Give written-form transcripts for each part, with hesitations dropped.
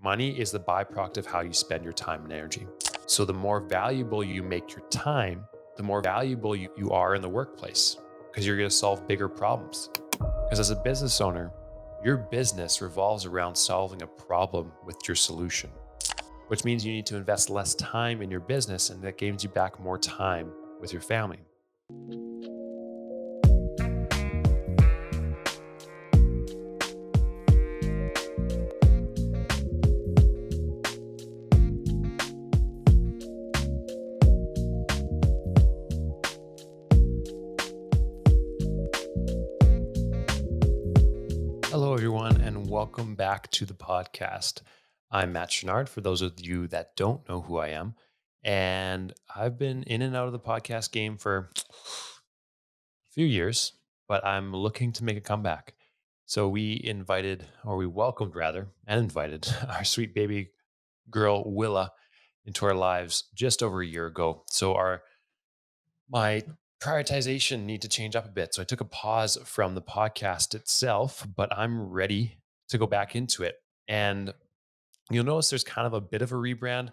Money is the byproduct of how you spend your time and energy. So the more valuable you make your time, the more valuable you are in the workplace because you're going to solve bigger problems. Because as a business owner, your business revolves around solving a problem with your solution, which means you need to invest less time in your business, and that gains you back more time with your family. Hello, everyone, and welcome back to the podcast. I'm Matt Chenard, for those of you that don't know who I am. And I've been in and out of the podcast game for a few years, but I'm looking to make a comeback. So we welcomed rather, and invited our sweet baby girl, Willa, into our lives just over a year ago. So my prioritization need to change up a bit. So I took a pause from the podcast itself, but I'm ready to go back into it. And you'll notice there's kind of a bit of a rebrand.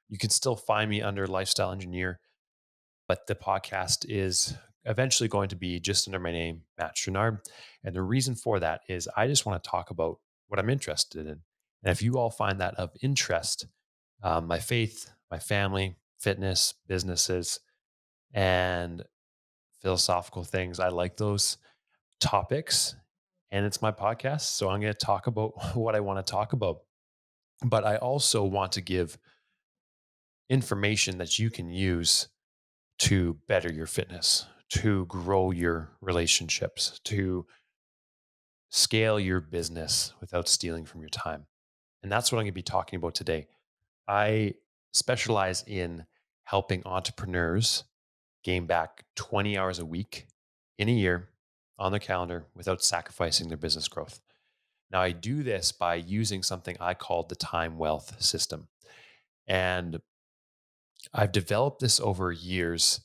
You can still find me under Lifestyle Engineer, but the podcast is eventually going to be just under my name, Matt Chenard. And the reason for that is I just want to talk about what I'm interested in. And if you all find that of interest, my faith, my family, fitness, businesses, and philosophical things. I like those topics, and it's my podcast. So I'm going to talk about what I want to talk about. But I also want to give information that you can use to better your fitness, to grow your relationships, to scale your business without stealing from your time. And that's what I'm going to be talking about today. I specialize in helping entrepreneurs gain back 20 hours a week in a year on their calendar without sacrificing their business growth. Now, I do this by using something I call the time wealth system. And I've developed this over years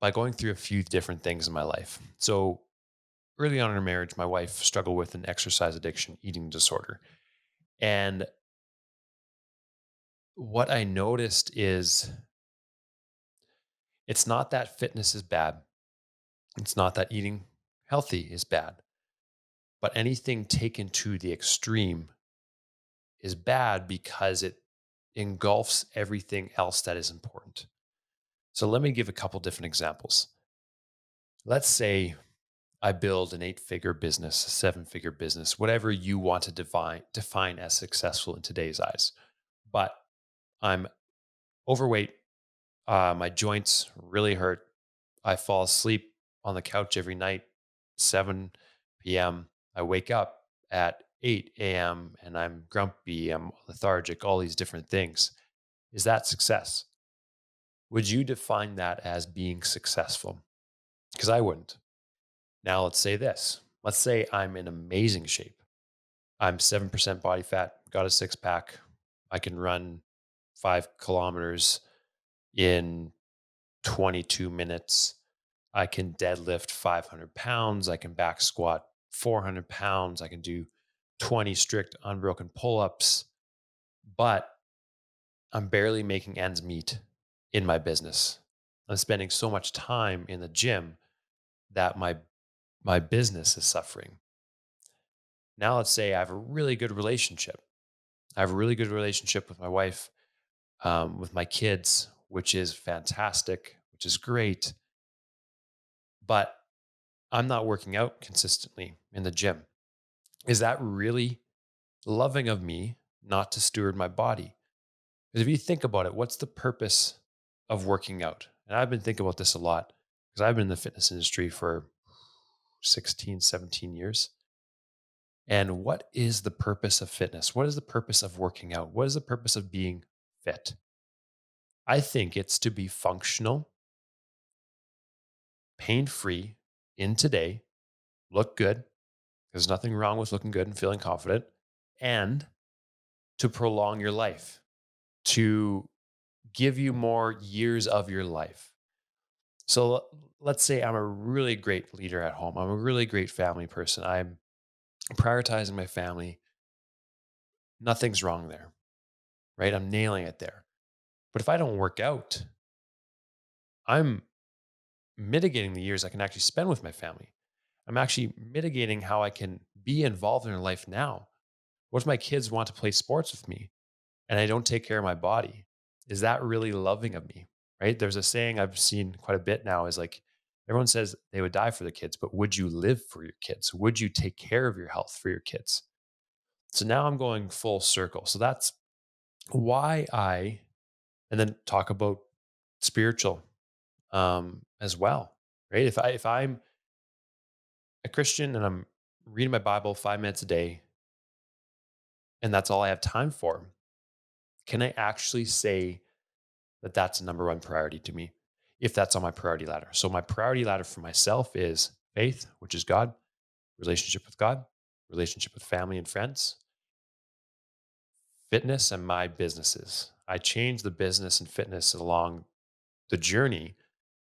by going through a few different things in my life. So, early on in our marriage, my wife struggled with an exercise addiction, eating disorder. And what I noticed is it's not that fitness is bad, it's not that eating healthy is bad. But anything taken to the extreme is bad because it engulfs everything else that is important. So let me give a couple different examples. Let's say I build an 8-figure business, a 7-figure business, whatever you want to define as successful in today's eyes. But I'm overweight. My joints really hurt. I fall asleep on the couch every night, 7 p.m. I wake up at 8 a.m. and I'm grumpy, I'm lethargic, all these different things. Is that success? Would you define that as being successful? Because I wouldn't. Now, let's say this. Let's say I'm in amazing shape. I'm 7% body fat, got a six pack. I can run 5 kilometers in 22 minutes. I can deadlift 500 pounds. I can back squat 400 pounds. I can do 20 strict unbroken pull ups, but I'm barely making ends meet in my business. I'm spending so much time in the gym that my business is suffering. Now let's say I have a really good relationship. I have a really good relationship with my wife, with my kids, which is fantastic, which is great. But I'm not working out consistently in the gym. Is that really loving of me not to steward my body? Because if you think about it, what's the purpose of working out? And I've been thinking about this a lot because I've been in the fitness industry for 16, 17 years. And what is the purpose of fitness? What is the purpose of working out? What is the purpose of being fit? I think it's to be functional, pain free in today, look good. There's nothing wrong with looking good and feeling confident, and to prolong your life, to give you more years of your life. So let's say I'm a really great leader at home. I'm a really great family person. I'm prioritizing my family. Nothing's wrong there, right? I'm nailing it there. But if I don't work out, I'm mitigating the years I can actually spend with my family. I'm actually mitigating how I can be involved in their life now. What if my kids want to play sports with me and I don't take care of my body? Is that really loving of me? Right? There's a saying I've seen quite a bit now is like, everyone says they would die for their kids, but would you live for your kids? Would you take care of your health for your kids? So now I'm going full circle. So that's why and then talk about spiritual as well, right? If I'm a Christian and I'm reading my Bible 5 minutes a day and that's all I have time for, can I actually say that that's number one priority to me if that's on my priority ladder? So my priority ladder for myself is faith, which is God, God, relationship with family and friends, fitness, and my businesses. I change the business and fitness along the journey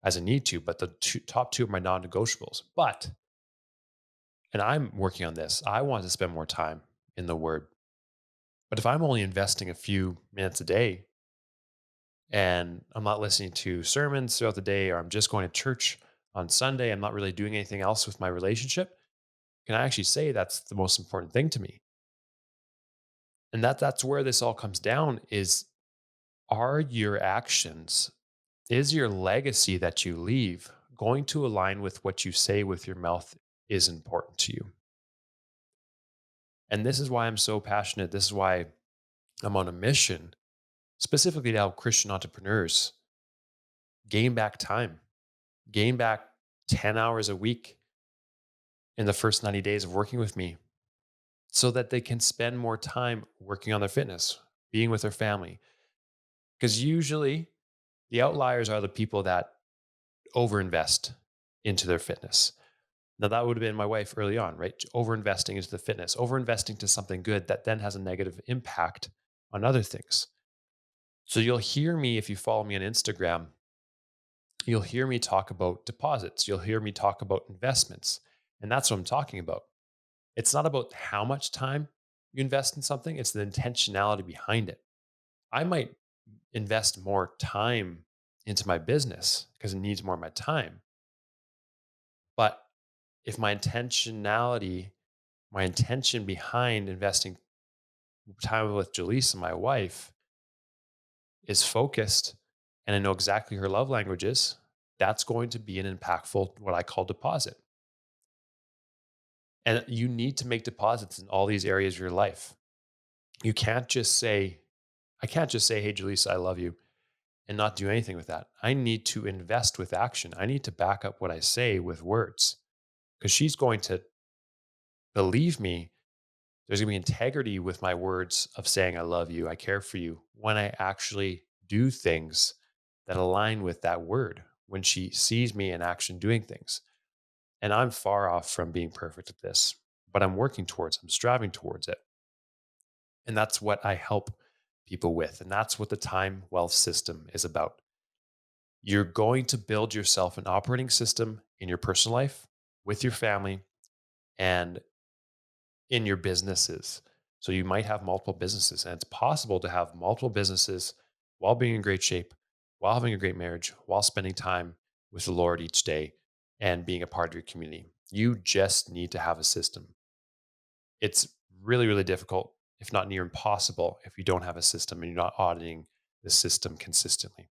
as I need to, but the top two are my non-negotiables. And I'm working on this. I want to spend more time in the Word. But if I'm only investing a few minutes a day and I'm not listening to sermons throughout the day, or I'm just going to church on Sunday, I'm not really doing anything else with my relationship, can I actually say that's the most important thing to me? And that's where this all comes down is, are your actions, is your legacy that you leave going to align with what you say with your mouth is important to you? And this is why I'm so passionate. This is why I'm on a mission specifically to help Christian entrepreneurs gain back time, gain back 10 hours a week in the first 90 days of working with me so that they can spend more time working on their fitness, being with their family. Because usually the outliers are the people that overinvest into their fitness. Now, that would have been my wife early on, right? Overinvesting into the fitness, overinvesting to something good that then has a negative impact on other things. So you'll hear me, if you follow me on Instagram, you'll hear me talk about deposits. You'll hear me talk about investments. And that's what I'm talking about. It's not about how much time you invest in something, it's the intentionality behind it. I might invest more time into my business because it needs more of my time. But if my intention behind investing time with Jaleesa, my wife, is focused and I know exactly her love languages, that's going to be an impactful, what I call deposit. And you need to make deposits in all these areas of your life. You can't just say, I can't just say, hey, Jaleesa, I love you, and not do anything with that. I need to invest with action. I need to back up what I say with words because she's going to believe me. There's going to be integrity with my words of saying, I love you, I care for you, when I actually do things that align with that word, when she sees me in action doing things. And I'm far off from being perfect at this, but I'm striving towards it. And that's what I help people with. And that's what the time wealth system is about. You're going to build yourself an operating system in your personal life, with your family, and in your businesses. So you might have multiple businesses, and it's possible to have multiple businesses while being in great shape, while having a great marriage, while spending time with the Lord each day and being a part of your community. You just need to have a system. It's really, really difficult, if not near impossible, if you don't have a system and you're not auditing the system consistently.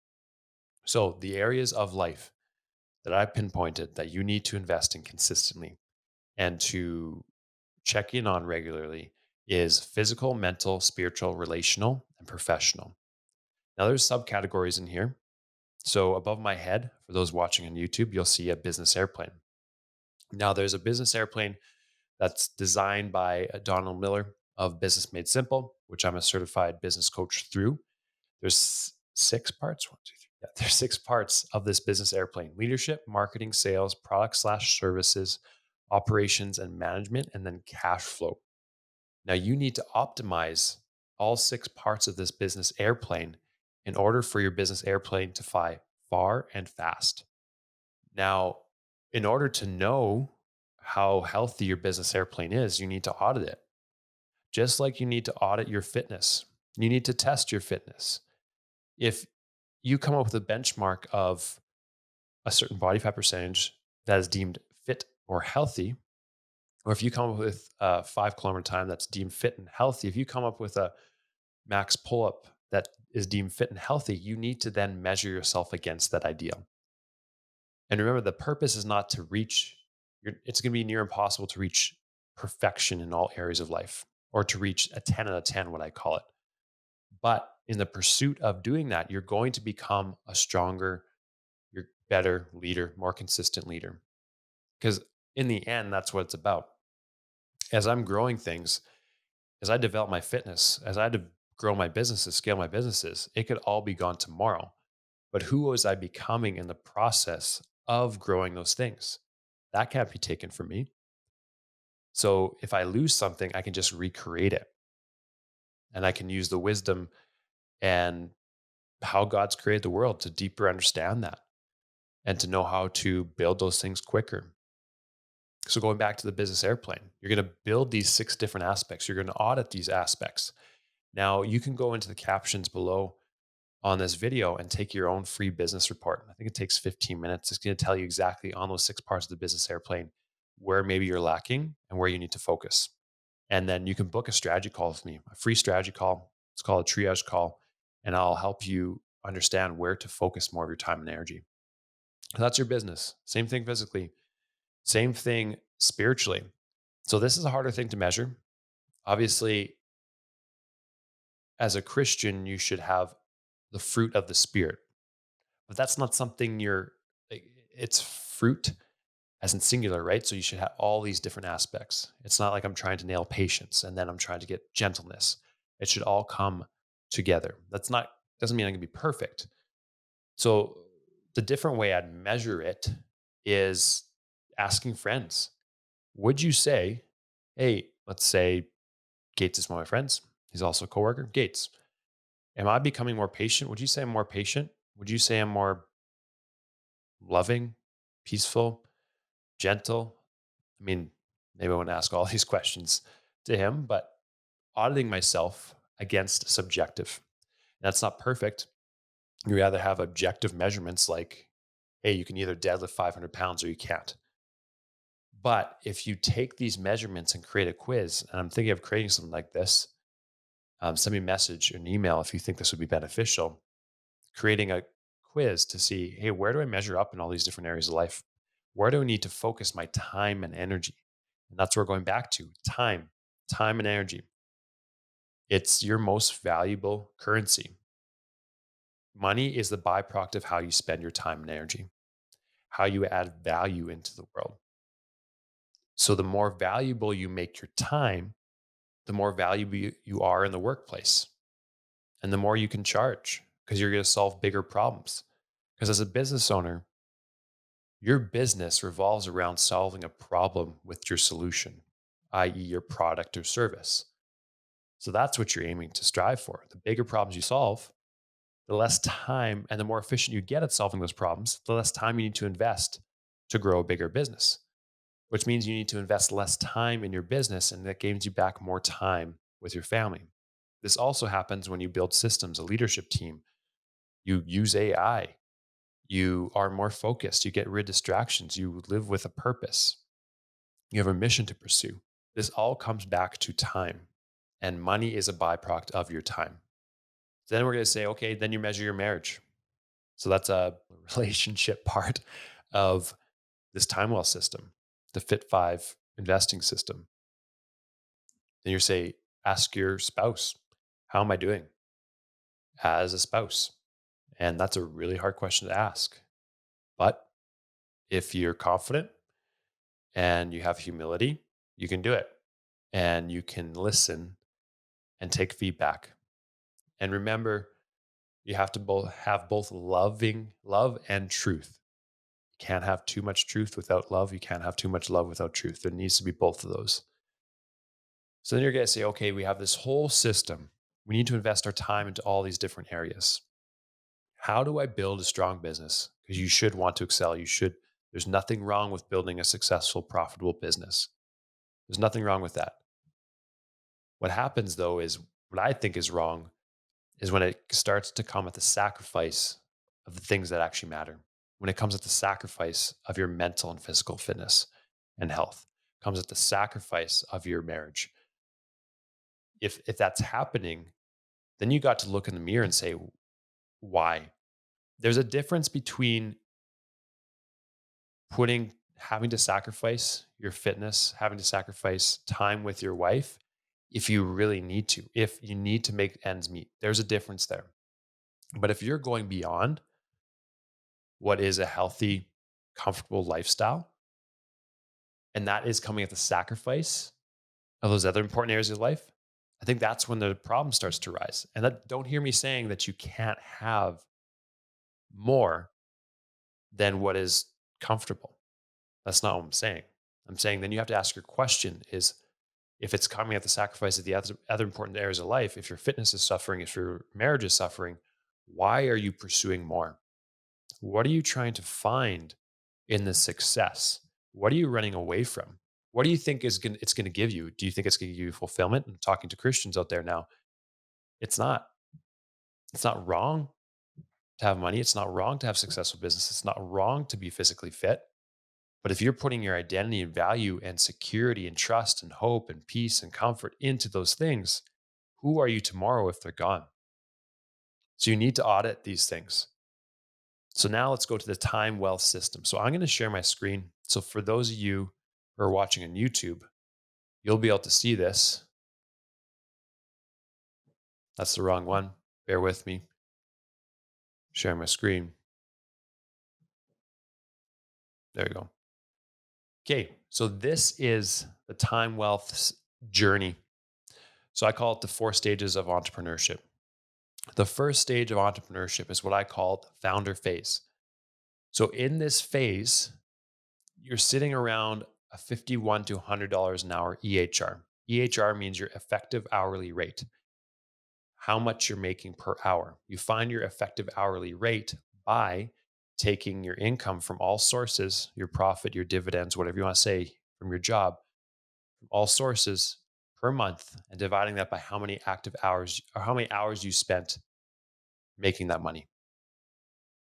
So the areas of life that I pinpointed that you need to invest in consistently and to check in on regularly is physical, mental, spiritual, relational, and professional. Now there's subcategories in here. So above my head, for those watching on YouTube, you'll see a business airplane. Now there's a business airplane that's designed by Donald Miller of Business Made Simple, which I'm a certified business coach through. There's six parts. One, two, three. Yeah, there's six parts of this business airplane: leadership, marketing, sales, product slash services, operations and management, and then cash flow. Now you need to optimize all six parts of this business airplane in order for your business airplane to fly far and fast. Now, in order to know how healthy your business airplane is, you need to audit it. Just like you need to audit your fitness, you need to test your fitness. If you come up with a benchmark of a certain body fat percentage that is deemed fit or healthy, or if you come up with a 5 kilometer time that's deemed fit and healthy, if you come up with a max pull up that is deemed fit and healthy, you need to then measure yourself against that ideal. And remember, the purpose is not to reach, it's going to be near impossible to reach perfection in all areas of life or to reach a 10 out of 10, what I call it. But in the pursuit of doing that, you're going to become a stronger, you're better leader, more consistent leader. Because in the end, that's what it's about. As I'm growing things, as I develop my fitness, as I had to grow my businesses, scale my businesses, it could all be gone tomorrow. But who was I becoming in the process of growing those things? That can't be taken from me. So if I lose something, I can just recreate it. And I can use the wisdom and how God's created the world to deeper understand that and to know how to build those things quicker. So going back to the business airplane, you're going to build these 6 different aspects. You're going to audit these aspects. Now you can go into the captions below on this video and take your own free business report. I think it takes 15 minutes. It's going to tell you exactly on those 6 parts of the business airplane where maybe you're lacking and where you need to focus. And then you can book a strategy call with me, a free strategy call. It's called a triage call. And I'll help you understand where to focus more of your time and energy. That's your business. Same thing physically, same thing spiritually. So this is a harder thing to measure. Obviously, as a Christian, you should have the fruit of the spirit, but that's not something it's fruit as in singular, right? So you should have all these different aspects. It's not like I'm trying to nail patience and then I'm trying to get gentleness. It should all come together. Doesn't mean I'm gonna be perfect. So the different way I'd measure it is asking friends. Would you say, hey, let's say Gates is one of my friends. He's also a coworker. Gates, am I becoming more patient? Would you say I'm more patient? Would you say I'm more loving, peaceful, gentle? I mean, maybe I want to ask all these questions to him, but auditing myself against subjective. That's not perfect. You rather have objective measurements like, hey, you can either deadlift 500 pounds or you can't. But if you take these measurements and create a quiz, and I'm thinking of creating something like this, send me a message or an email if you think this would be beneficial. Creating a quiz to see, hey, where do I measure up in all these different areas of life? Where do I need to focus my time and energy? And that's where we're going back to time and energy. It's your most valuable currency. Money is the byproduct of how you spend your time and energy, how you add value into the world. So the more valuable you make your time, the more valuable you are in the workplace and the more you can charge because you're going to solve bigger problems. Because as a business owner, your business revolves around solving a problem with your solution, i.e., your product or service. So that's what you're aiming to strive for. The bigger problems you solve, the less time and the more efficient you get at solving those problems, the less time you need to invest to grow a bigger business, which means you need to invest less time in your business, and that gains you back more time with your family. This also happens when you build systems, a leadership team, you use AI, you are more focused, you get rid of distractions, you live with a purpose, you have a mission to pursue. This all comes back to time, and money is a byproduct of your time. So then we're going to say, okay, then you measure your marriage. So that's a relationship part of this time well system, the Fit 5 investing system. Then you say, ask your spouse, how am I doing as a spouse? And that's a really hard question to ask. But if you're confident and you have humility, you can do it. And you can listen and take feedback. And remember, you have to have both love and truth. You can't have too much truth without love. You can't have too much love without truth. There needs to be both of those. So then you're going to say, okay, we have this whole system. We need to invest our time into all these different areas. How do I build a strong business? Because you should want to excel. There's nothing wrong with building a successful, profitable business. There's nothing wrong with that. What happens though is what I think is wrong is when it starts to come at the sacrifice of the things that actually matter. When it comes at the sacrifice of your mental and physical fitness and health, comes at the sacrifice of your marriage. If that's happening, then you got to look in the mirror and say, why? There's a difference between having to sacrifice your fitness, having to sacrifice time with your wife if you really need to, if you need to make ends meet. There's a difference there. But if you're going beyond what is a healthy, comfortable lifestyle, and that is coming at the sacrifice of those other important areas of life, I think that's when the problem starts to rise. And don't hear me saying that you can't have more than what is comfortable. That's not what I'm saying. I'm saying then you have to ask your question is if it's coming at the sacrifice of the other important areas of life, if your fitness is suffering, if your marriage is suffering, why are you pursuing more? What are you trying to find in the success? What are you running away from? What do you think it's going to give you? Do you think it's going to give you fulfillment? I'm talking to Christians out there now. It's not. It's not wrong to have money. It's not wrong to have successful business. It's not wrong to be physically fit. But if you're putting your identity and value and security and trust and hope and peace and comfort into those things, who are you tomorrow if they're gone? So you need to audit these things. So now let's go to the time wealth system. So I'm going to share my screen. So for those of you who are watching on YouTube, you'll be able to see this. That's the wrong one. Bear with me. Share my screen. There you go. Okay, so this is the time wealth journey. So I call it the 4 stages of entrepreneurship. The first stage of entrepreneurship is what I call founder phase. So in this phase, you're sitting around a $51 to $100 an hour EHR. EHR means your effective hourly rate, how much you're making per hour. You find your effective hourly rate by taking your income from all sources, your profit, your dividends, whatever you want to say, from your job, from all sources per month, and dividing that by how many active hours or how many hours you spent making that money.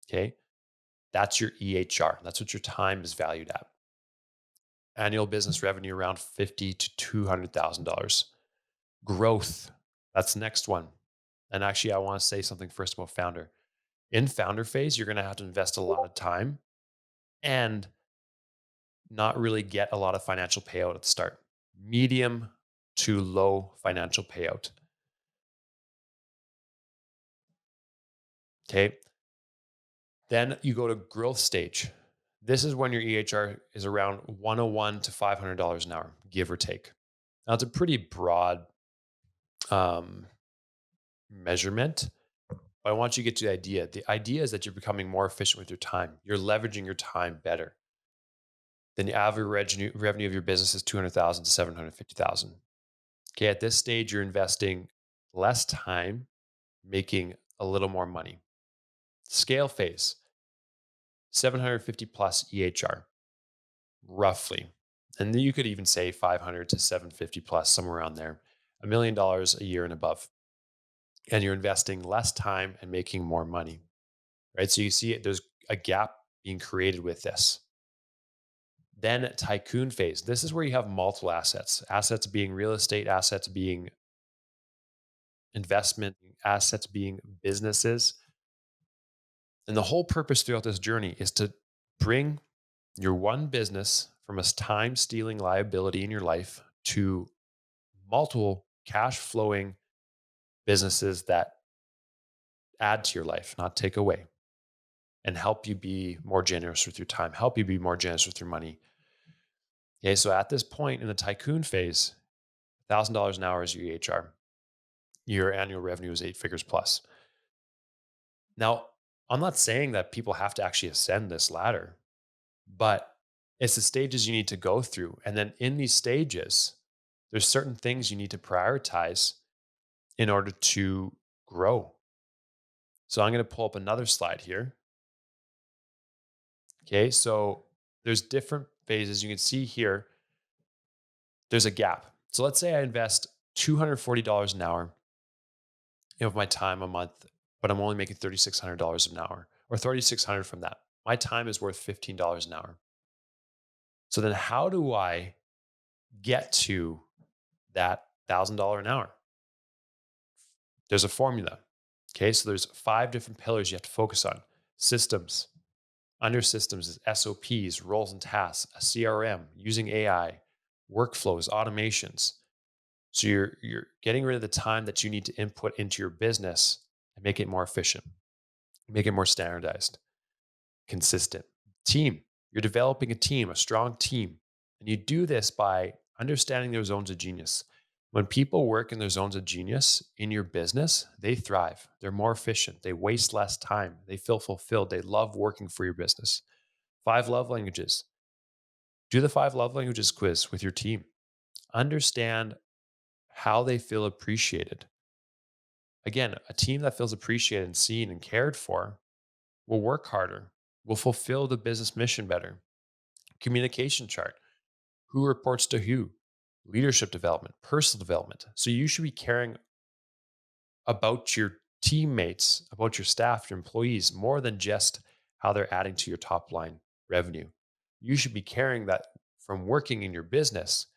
Okay. That's your EHR. That's what your time is valued at. Annual business revenue around $50,000 to $200,000. Growth. That's the next one. And actually, I want to say something first about founder. In founder phase, you're going to have to invest a lot of time and not really get a lot of financial payout at the start. Medium to low financial payout. Okay. Then you go to growth stage. This is when your EHR is around 101 to $500 an hour, give or take. Now, it's a pretty broad um, measurement, but I want you to get to the idea. The idea is that you're becoming more efficient with your time. You're leveraging your time better. Then the average revenue of your business is 200,000 to 750,000. Okay, at this stage, you're investing less time, making a little more money. Scale phase, 750 plus EHR, roughly. And then you could even say 500 to 750 plus, somewhere around there, $1 million a year and above. And you're investing less time and making more money, right? So you see there's a gap being created with this. Then tycoon phase. This is where you have multiple assets being real estate, assets being investment, assets being businesses. And the whole purpose throughout this journey is to bring your one business from a time stealing liability in your life to multiple cash flowing businesses that add to your life, not take away, and help you be more generous with your time, help you be more generous with your money. Okay, so at this point in the tycoon phase, $1,000 an hour is your EHR. Your annual revenue is 8 figures plus. Now, I'm not saying that people have to actually ascend this ladder, but it's the stages you need to go through. And then in these stages, there's certain things you need to prioritize in order to grow. So I'm going to pull up another slide here. Okay, so there's different phases. You can see here, there's a gap. So let's say I invest $240 an hour of my time a month, but I'm only making $3,600 an hour or 3,600 from that. My time is worth $15 an hour. So then how do I get to that $1,000 an hour? There's a formula. Okay. So there's 5 different pillars you have to focus on: systems. Under systems is SOPs, roles and tasks, a CRM, using AI, workflows, automations. So you're getting rid of the time that you need to input into your business and make it more efficient, make it more standardized, consistent. Team. You're developing a team, a strong team. And you do this by understanding their zones of genius. When people work in their zones of genius in your business, they thrive. They're more efficient. They waste less time. They feel fulfilled. They love working for your business. 5 love languages. Do the 5 love languages quiz with your team. Understand how they feel appreciated. Again, a team that feels appreciated and seen and cared for will work harder, will fulfill the business mission better. Communication chart: who reports to who, leadership development, personal development. So you should be caring about your teammates, about your staff, your employees, more than just how they're adding to your top line revenue. You should be caring that from working in your business,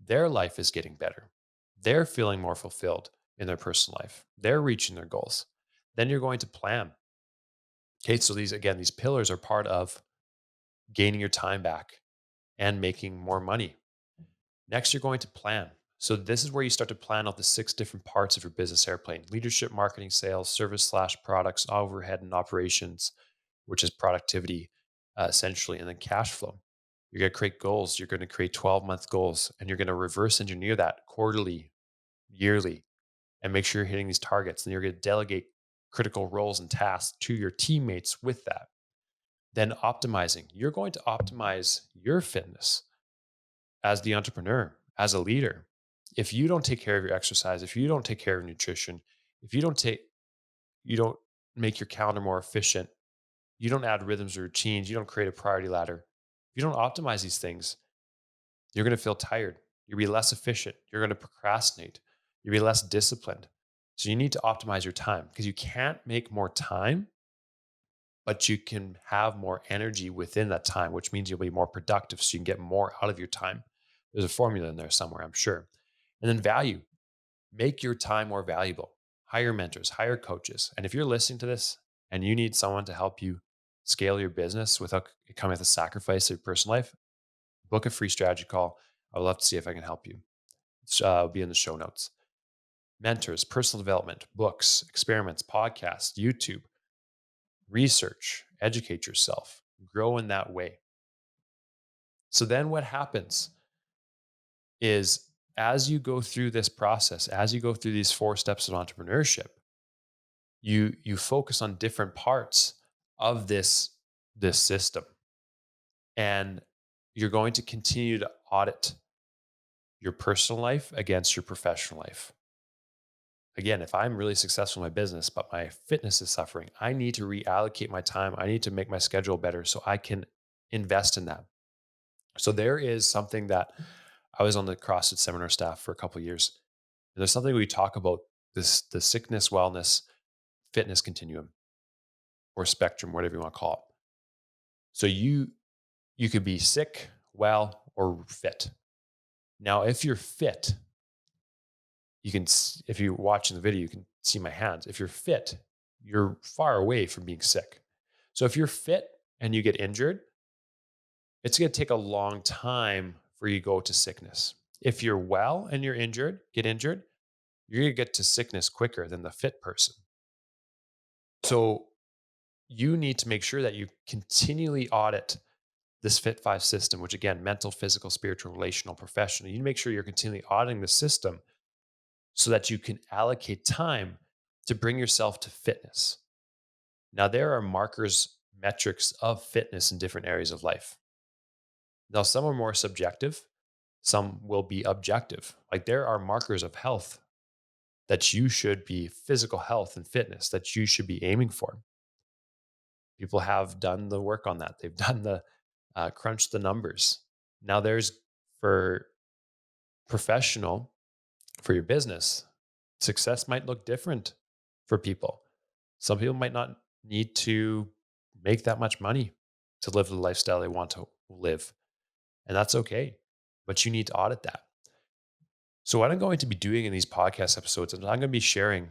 their life is getting better. They're feeling more fulfilled in their personal life. They're reaching their goals. Then you're going to plan. Okay, so these pillars are part of gaining your time back and making more money. Next, you're going to plan. So this is where you start to plan out the 6 different parts of your business airplane: leadership, marketing, sales, service/products, overhead and operations, which is productivity, essentially, and then cash flow. You're going to create goals. You're going to create 12-month goals, and you're going to reverse engineer that quarterly, yearly, and make sure you're hitting these targets. And you're going to delegate critical roles and tasks to your teammates with that. Then optimizing. You're going to optimize your fitness as the entrepreneur, as a leader. If you don't take care of your exercise, if you don't take care of nutrition, if you don't make your calendar more efficient, you don't add rhythms or routines, you don't create a priority ladder, if you don't optimize these things, you're going to feel tired. You'll be less efficient. You're going to procrastinate. You'll be less disciplined. So you need to optimize your time, because you can't make more time, but you can have more energy within that time, which means you'll be more productive so you can get more out of your time. There's a formula in there somewhere, I'm sure. And then value. Make your time more valuable. Hire mentors, hire coaches. And if you're listening to this and you need someone to help you scale your business without it coming with a sacrifice of your personal life, book a free strategy call. I would love to see if I can help you. It'll be in the show notes. Mentors, personal development, books, experiments, podcasts, YouTube, research, educate yourself, grow in that way. So then what happens is, as you go through this process, as you go through these 4 steps of entrepreneurship, you focus on different parts of this system, and you're going to continue to audit your personal life against your professional life. Again, if I'm really successful in my business, but my fitness is suffering, I need to reallocate my time. I need to make my schedule better so I can invest in that. So there is something that I was on the CrossFit seminar staff for a couple of years. And there's something we talk about, the sickness, wellness, fitness continuum or spectrum, whatever you want to call it. So you could be sick, well, or fit. Now, if you're fit, if you're watching the video, you can see my hands. If you're fit, you're far away from being sick. So if you're fit and you get injured, it's going to take a long time for you to go to sickness. If you're well and you're get injured, you're going to get to sickness quicker than the fit person. So you need to make sure that you continually audit this Fit 5 system, which again, mental, physical, spiritual, relational, professional. You need to make sure you're continually auditing the system so that you can allocate time to bring yourself to fitness. Now, there are markers, metrics of fitness in different areas of life. Now, some are more subjective, some will be objective. Like there are markers of health that you should be, physical health and fitness, that you should be aiming for. People have done the work on that. They've done the crunch the numbers. Now there's, for professional, For your business, success might look different for people. Some people might not need to make that much money to live the lifestyle they want to live, and that's okay. But you need to audit that. So, what I'm going to be doing in these podcast episodes is I'm going to be sharing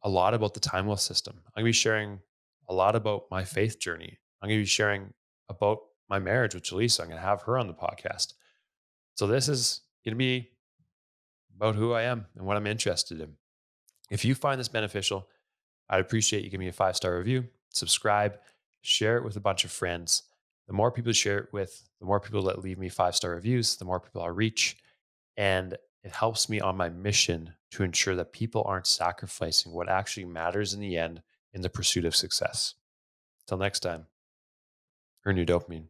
a lot about the time wealth system. I'm going to be sharing a lot about my faith journey. I'm going to be sharing about my marriage with Jaleesa. I'm going to have her on the podcast. So, this is going to be about who I am and what I'm interested in. If you find this beneficial, I'd appreciate you giving me a 5-star review, subscribe, share it with a bunch of friends. The more people share it with, the more people that leave me 5-star reviews, the more people I reach. And it helps me on my mission to ensure that people aren't sacrificing what actually matters in the end in the pursuit of success. Till next time, earn your dopamine.